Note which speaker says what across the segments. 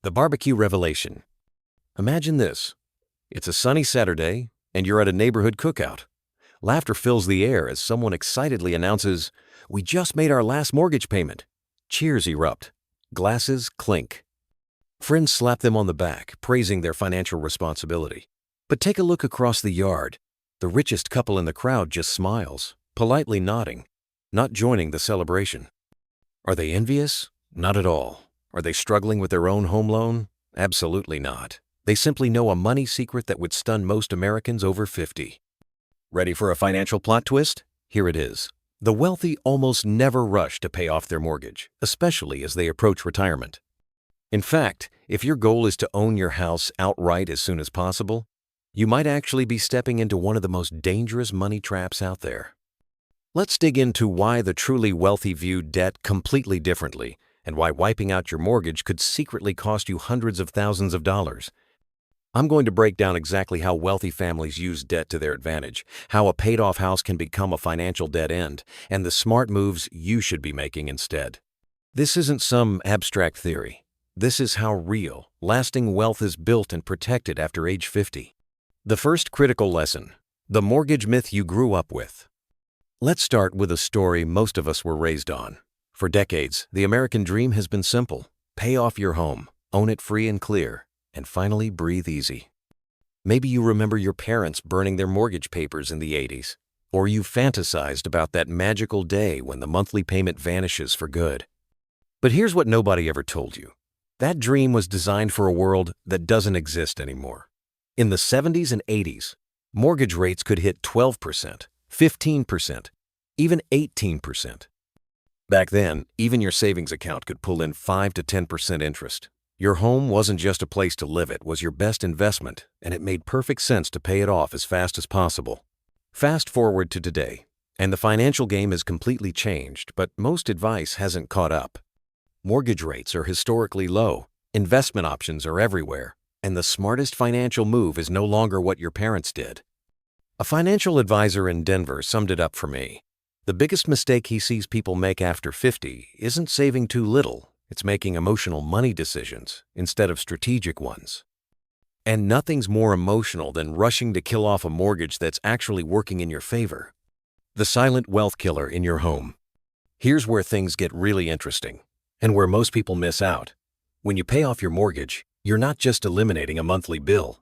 Speaker 1: The barbecue revelation. Imagine this. It's a sunny Saturday, and you're at a neighborhood cookout. Laughter fills the air as someone excitedly announces, "We just made our last mortgage payment." Cheers erupt. Glasses clink. Friends slap them on the back, praising their financial responsibility. But take a look across the yard. The richest couple in the crowd just smiles, politely nodding, not joining the celebration. Are they envious? Not at all. Are they struggling with their own home loan? Absolutely not. They simply know a money secret that would stun most Americans over 50. Ready for a financial plot twist? Here it is. The wealthy almost never rush to pay off their mortgage, especially as they approach retirement. In fact, if your goal is to own your house outright as soon as possible, you might actually be stepping into one of the most dangerous money traps out there. Let's dig into why the truly wealthy view debt completely differently, and why wiping out your mortgage could secretly cost you hundreds of thousands of dollars. I'm going to break down exactly how wealthy families use debt to their advantage, how a paid-off house can become a financial dead end, and the smart moves you should be making instead. This isn't some abstract theory. This is how real, lasting wealth is built and protected after age 50. The first critical lesson: the mortgage myth you grew up with. Let's start with a story most of us were raised on. For decades, the American dream has been simple: pay off your home, own it free and clear, and finally breathe easy. Maybe you remember your parents burning their mortgage papers in the 80s, or you fantasized about that magical day when the monthly payment vanishes for good. But here's what nobody ever told you. That dream was designed for a world that doesn't exist anymore. In the 70s and 80s, mortgage rates could hit 12%, 15%, even 18%. Back then, even your savings account could pull in 5 to 10% interest. Your home wasn't just a place to live, it was your best investment, and it made perfect sense to pay it off as fast as possible. Fast forward to today, and the financial game has completely changed, but most advice hasn't caught up. Mortgage rates are historically low, investment options are everywhere, and the smartest financial move is no longer what your parents did. A financial advisor in Denver summed it up for me. The biggest mistake he sees people make after 50 isn't saving too little. It's making emotional money decisions instead of strategic ones. And nothing's more emotional than rushing to kill off a mortgage that's actually working in your favor. The silent wealth killer in your home. Here's where things get really interesting, and where most people miss out. When you pay off your mortgage, you're not just eliminating a monthly bill.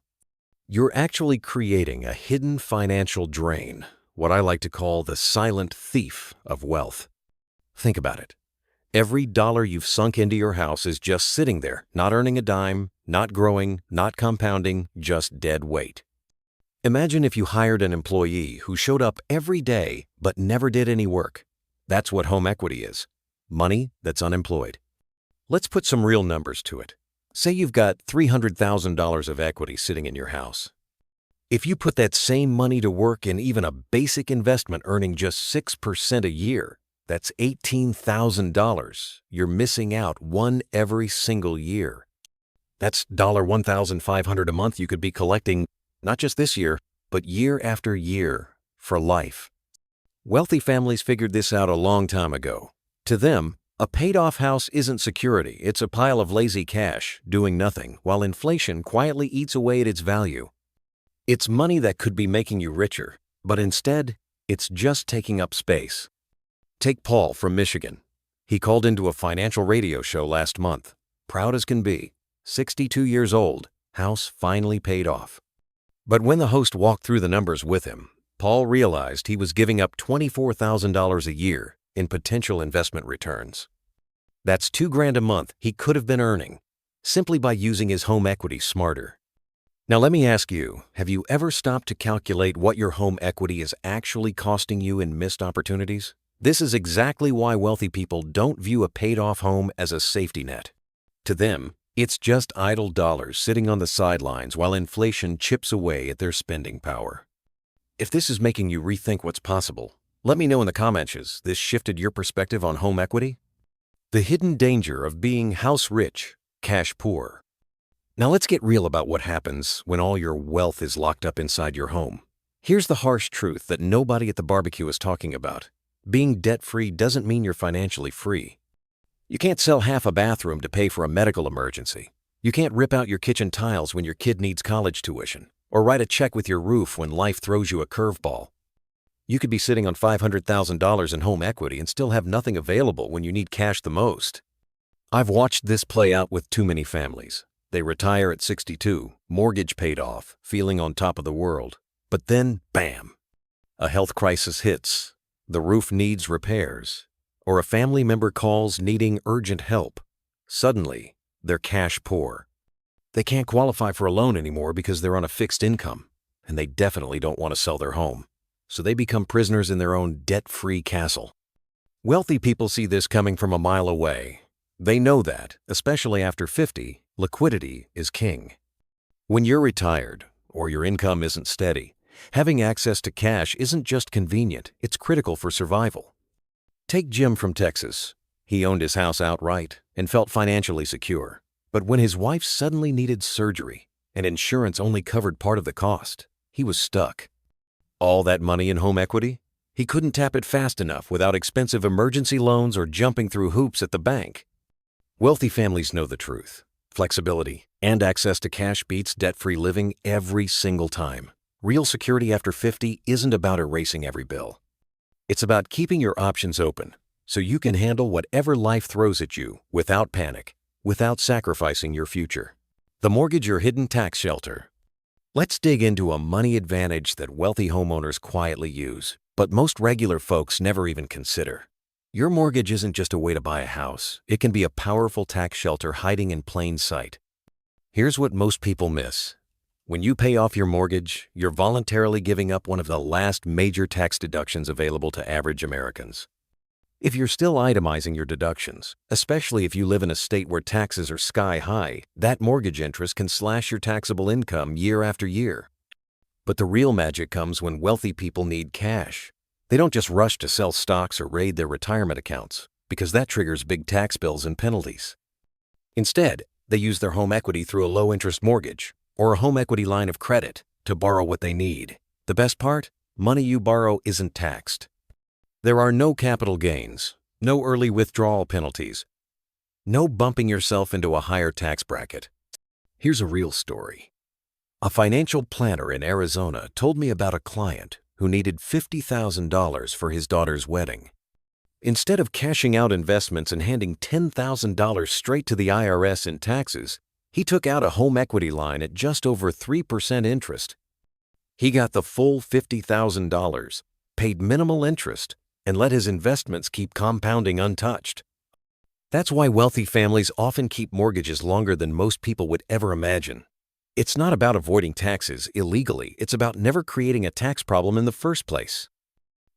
Speaker 1: You're actually creating a hidden financial drain, what I like to call the silent thief of wealth. Think about it. Every dollar you've sunk into your house is just sitting there, not earning a dime, not growing, not compounding, just dead weight. Imagine if you hired an employee who showed up every day but never did any work. That's what home equity is. Money that's unemployed. Let's put some real numbers to it. Say you've got $300,000 of equity sitting in your house. If you put that same money to work in even a basic investment earning just 6% a year, that's $18,000 you're missing out one every single year. That's $1,500 a month you could be collecting not just this year, but year after year for life. Wealthy families figured this out a long time ago. To them, a paid-off house isn't security, it's a pile of lazy cash doing nothing while inflation quietly eats away at its value. It's money that could be making you richer, but instead, it's just taking up space. Take Paul from Michigan. He called into a financial radio show last month. Proud as can be, 62 years old, house finally paid off. But when the host walked through the numbers with him, Paul realized he was giving up $24,000 a year in potential investment returns. That's $2,000 a month he could have been earning, simply by using his home equity smarter. Now let me ask you, have you ever stopped to calculate what your home equity is actually costing you in missed opportunities? This is exactly why wealthy people don't view a paid-off home as a safety net. To them, it's just idle dollars sitting on the sidelines while inflation chips away at their spending power. If this is making you rethink what's possible, let me know in the comments. Has this shifted your perspective on home equity? The hidden danger of being house rich, cash poor. Now let's get real about what happens when all your wealth is locked up inside your home. Here's the harsh truth that nobody at the barbecue is talking about. Being debt-free doesn't mean you're financially free. You can't sell half a bathroom to pay for a medical emergency. You can't rip out your kitchen tiles when your kid needs college tuition, or write a check with your roof when life throws you a curveball. You could be sitting on $500,000 in home equity and still have nothing available when you need cash the most. I've watched this play out with too many families. They retire at 62, mortgage paid off, feeling on top of the world. But then, bam! A health crisis hits, the roof needs repairs, or a family member calls needing urgent help. Suddenly, they're cash poor. They can't qualify for a loan anymore because they're on a fixed income, and they definitely don't want to sell their home. So they become prisoners in their own debt-free castle. Wealthy people see this coming from a mile away. They know that, especially after 50, liquidity is king. When you're retired, or your income isn't steady, having access to cash isn't just convenient, it's critical for survival. Take Jim from Texas. He owned his house outright and felt financially secure. But when his wife suddenly needed surgery and insurance only covered part of the cost, he was stuck. All that money in home equity? He couldn't tap it fast enough without expensive emergency loans or jumping through hoops at the bank. Wealthy families know the truth. Flexibility and access to cash beats debt-free living every single time. Real security after 50 isn't about erasing every bill. It's about keeping your options open so you can handle whatever life throws at you without panic, without sacrificing your future. The mortgage, your hidden tax shelter. Let's dig into a money advantage that wealthy homeowners quietly use, but most regular folks never even consider. Your mortgage isn't just a way to buy a house. It can be a powerful tax shelter hiding in plain sight. Here's what most people miss. When you pay off your mortgage, you're voluntarily giving up one of the last major tax deductions available to average Americans. If you're still itemizing your deductions, especially if you live in a state where taxes are sky high, that mortgage interest can slash your taxable income year after year. But the real magic comes when wealthy people need cash. They don't just rush to sell stocks or raid their retirement accounts, because that triggers big tax bills and penalties. Instead, they use their home equity through a low-interest mortgage or a home equity line of credit to borrow what they need. The best part? Money you borrow isn't taxed. There are no capital gains, no early withdrawal penalties, no bumping yourself into a higher tax bracket. Here's a real story. A financial planner in Arizona told me about a client who needed $50,000 for his daughter's wedding. Instead of cashing out investments and handing $10,000 straight to the IRS in taxes, he took out a home equity line at just over 3% interest. He got the full $50,000, paid minimal interest, and let his investments keep compounding untouched. That's why wealthy families often keep mortgages longer than most people would ever imagine. It's not about avoiding taxes illegally, it's about never creating a tax problem in the first place.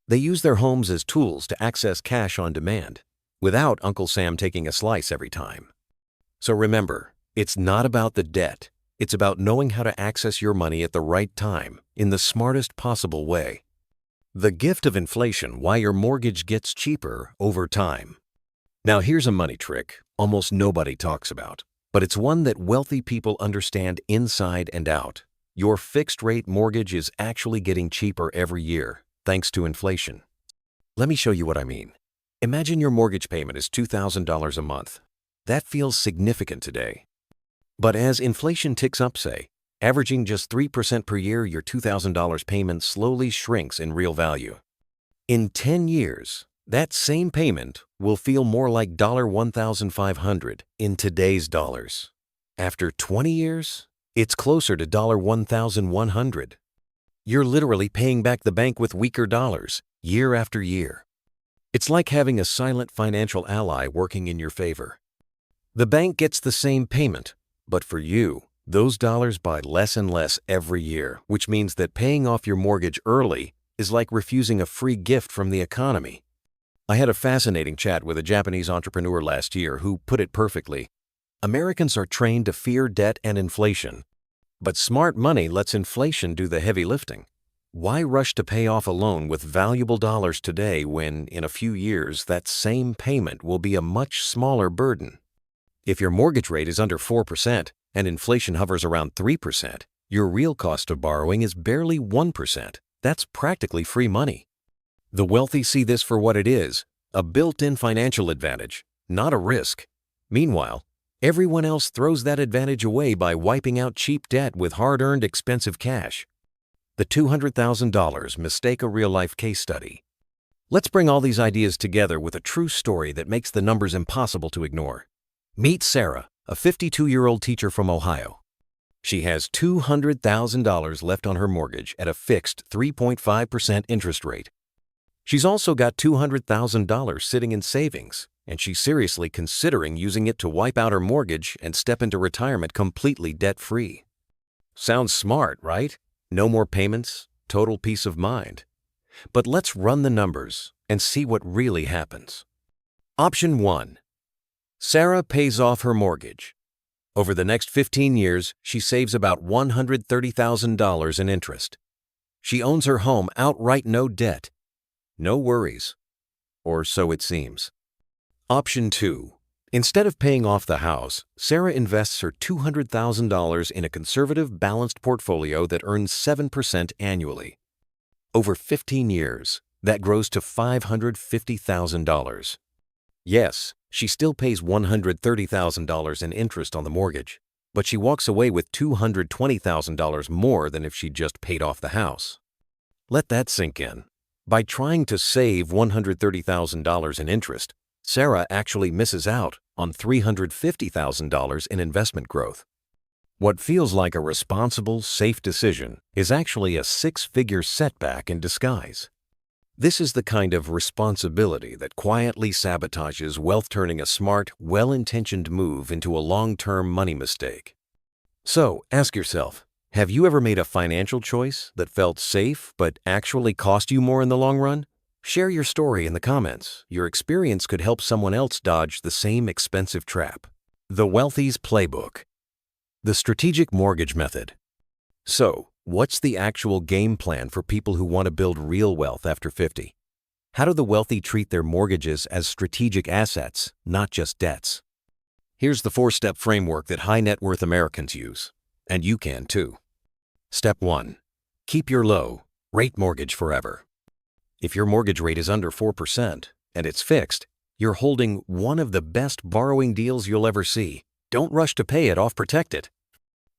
Speaker 1: They use their homes as tools to access cash on demand, without Uncle Sam taking a slice every time. So remember, it's not about the debt, it's about knowing how to access your money at the right time, in the smartest possible way. The gift of inflation, why your mortgage gets cheaper over time. Now here's a money trick almost nobody talks about, but it's one that wealthy people understand inside and out. Your fixed-rate mortgage is actually getting cheaper every year, thanks to inflation. Let me show you what I mean. Imagine your mortgage payment is $2,000 a month. That feels significant today. But as inflation ticks up, say, averaging just 3% per year, your $2,000 payment slowly shrinks in real value. In 10 years, that same payment will feel more like $1,500 in today's dollars. After 20 years, it's closer to $1,100. You're literally paying back the bank with weaker dollars, year after year. It's like having a silent financial ally working in your favor. The bank gets the same payment, but for you, those dollars buy less and less every year, which means that paying off your mortgage early is like refusing a free gift from the economy. I had a fascinating chat with a Japanese entrepreneur last year who put it perfectly. Americans are trained to fear debt and inflation, but smart money lets inflation do the heavy lifting. Why rush to pay off a loan with valuable dollars today when, in a few years, that same payment will be a much smaller burden? If your mortgage rate is under 4%, and inflation hovers around 3%, your real cost of borrowing is barely 1%. That's practically free money. The wealthy see this for what it is, a built-in financial advantage, not a risk. Meanwhile, Everyone else throws that advantage away by wiping out cheap debt with hard-earned expensive cash. The $200,000 Mistake a Real-Life Case Study. Let's bring all these ideas together with a true story that makes the numbers impossible to ignore. Meet Sarah, a 52-year-old teacher from Ohio. She has $200,000 left on her mortgage at a fixed 3.5% interest rate. She's also got $200,000 sitting in savings, and she's seriously considering using it to wipe out her mortgage and step into retirement completely debt-free. Sounds smart, right? No more payments, total peace of mind. But let's run the numbers and see what really happens. Option 1. Sarah pays off her mortgage. Over the next 15 years, she saves about $130,000 in interest. She owns her home outright, no debt. No worries. Or so it seems. Option 2. Instead of paying off the house, Sarah invests her $200,000 in a conservative, balanced portfolio that earns 7% annually. Over 15 years, that grows to $550,000. Yes, she still pays $130,000 in interest on the mortgage, but she walks away with $220,000 more than if she'd just paid off the house. Let that sink in. By trying to save $130,000 in interest, Sarah actually misses out on $350,000 in investment growth. What feels like a responsible, safe decision is actually a six-figure setback in disguise. This is the kind of responsibility that quietly sabotages wealth, turning a smart, well-intentioned move into a long-term money mistake. So, ask yourself, have you ever made a financial choice that felt safe but actually cost you more in the long run? Share your story in the comments. Your experience could help someone else dodge the same expensive trap. The Wealthy's Playbook. The Strategic Mortgage Method. So, what's the actual game plan for people who want to build real wealth after 50? How do the wealthy treat their mortgages as strategic assets, not just debts? Here's the 4-step framework that high net worth Americans use, and you can too. Step 1. Keep your low rate mortgage forever. If your mortgage rate is under 4% and it's fixed, you're holding one of the best borrowing deals you'll ever see. Don't rush to pay it off, protect it.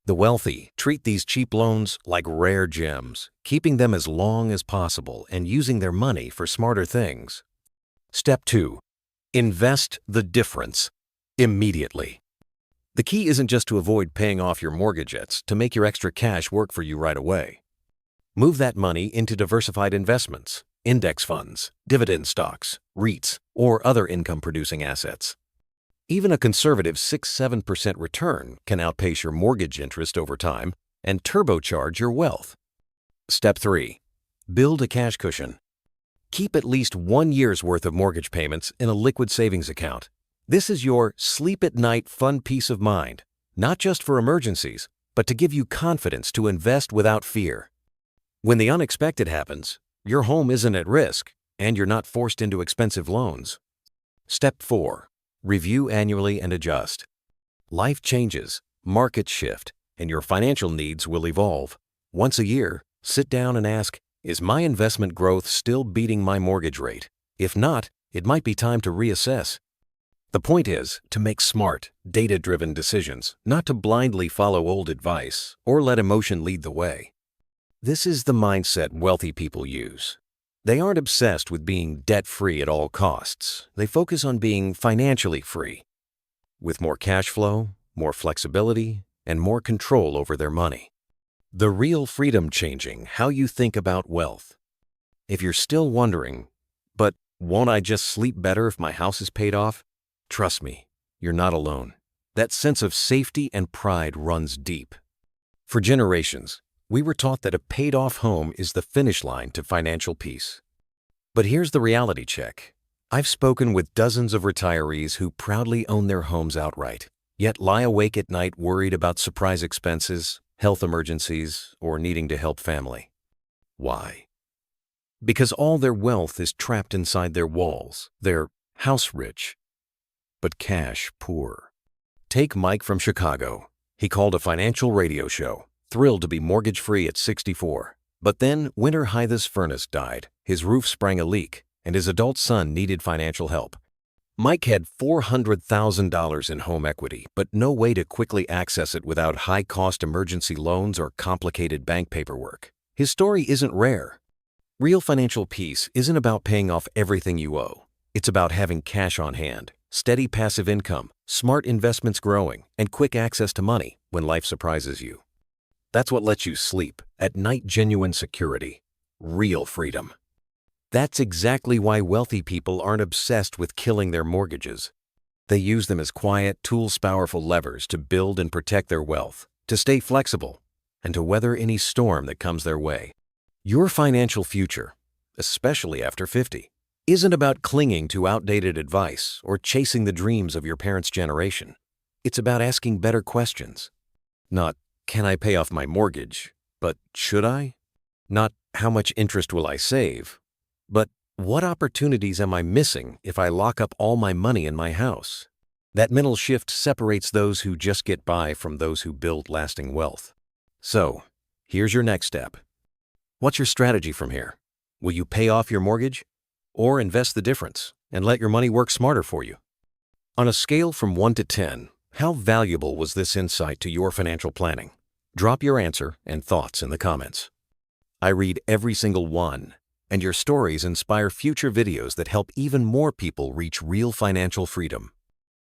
Speaker 1: The wealthy treat these cheap loans like rare gems, keeping them as long as possible and using their money for smarter things. Step 2. Invest the difference immediately. The key isn't just to avoid paying off your mortgage, it's to make your extra cash work for you right away. Move that money into diversified investments, index funds, dividend stocks, REITs, or other income-producing assets. Even a conservative 6-7% return can outpace your mortgage interest over time and turbocharge your wealth. Step 3. Build a cash cushion. Keep at least 1 year's worth of mortgage payments in a liquid savings account. This is your sleep-at-night fun peace of mind, not just for emergencies, but to give you confidence to invest without fear. When the unexpected happens, your home isn't at risk, and you're not forced into expensive loans. Step 4. Review annually and adjust. Life changes, markets shift, and your financial needs will evolve. Once a year, sit down and ask, is my investment growth still beating my mortgage rate? If not, it might be time to reassess. The point is to make smart, data-driven decisions, not to blindly follow old advice or let emotion lead the way. This is the mindset wealthy people use. They aren't obsessed with being debt-free at all costs. They focus on being financially free, with more cash flow, more flexibility, and more control over their money. The real freedom changing how you think about wealth. If you're still wondering, but won't I just sleep better if my house is paid off? Trust me, you're not alone. That sense of safety and pride runs deep. For generations, we were taught that a paid-off home is the finish line to financial peace. But here's the reality check. I've spoken with dozens of retirees who proudly own their homes outright, yet lie awake at night worried about surprise expenses, health emergencies, or needing to help family. Why? Because all their wealth is trapped inside their walls. They're house rich, but cash poor. Take Mike from Chicago. He called a financial radio show, thrilled to be mortgage-free at 64. But then Winter Hythes' furnace died, his roof sprang a leak, and his adult son needed financial help. Mike had $400,000 in home equity, but no way to quickly access it without high-cost emergency loans or complicated bank paperwork. His story isn't rare. Real financial peace isn't about paying off everything you owe. It's about having cash on hand, steady passive income, smart investments growing, and quick access to money when life surprises you. That's what lets you sleep at night. Genuine security. Real freedom. That's exactly why wealthy people aren't obsessed with killing their mortgages. They use them as quiet, tool-powerful levers to build and protect their wealth, to stay flexible, and to weather any storm that comes their way. Your financial future, especially after 50, isn't about clinging to outdated advice or chasing the dreams of your parents' generation. It's about asking better questions. Not, can I pay off my mortgage, but should I? Not, how much interest will I save, but what opportunities am I missing if I lock up all my money in my house? That mental shift separates those who just get by from those who build lasting wealth. So, here's your next step. What's your strategy from here? Will you pay off your mortgage? Or invest the difference and let your money work smarter for you? On a scale from 1 to 10, how valuable was this insight to your financial planning? Drop your answer and thoughts in the comments. I read every single one, and your stories inspire future videos that help even more people reach real financial freedom.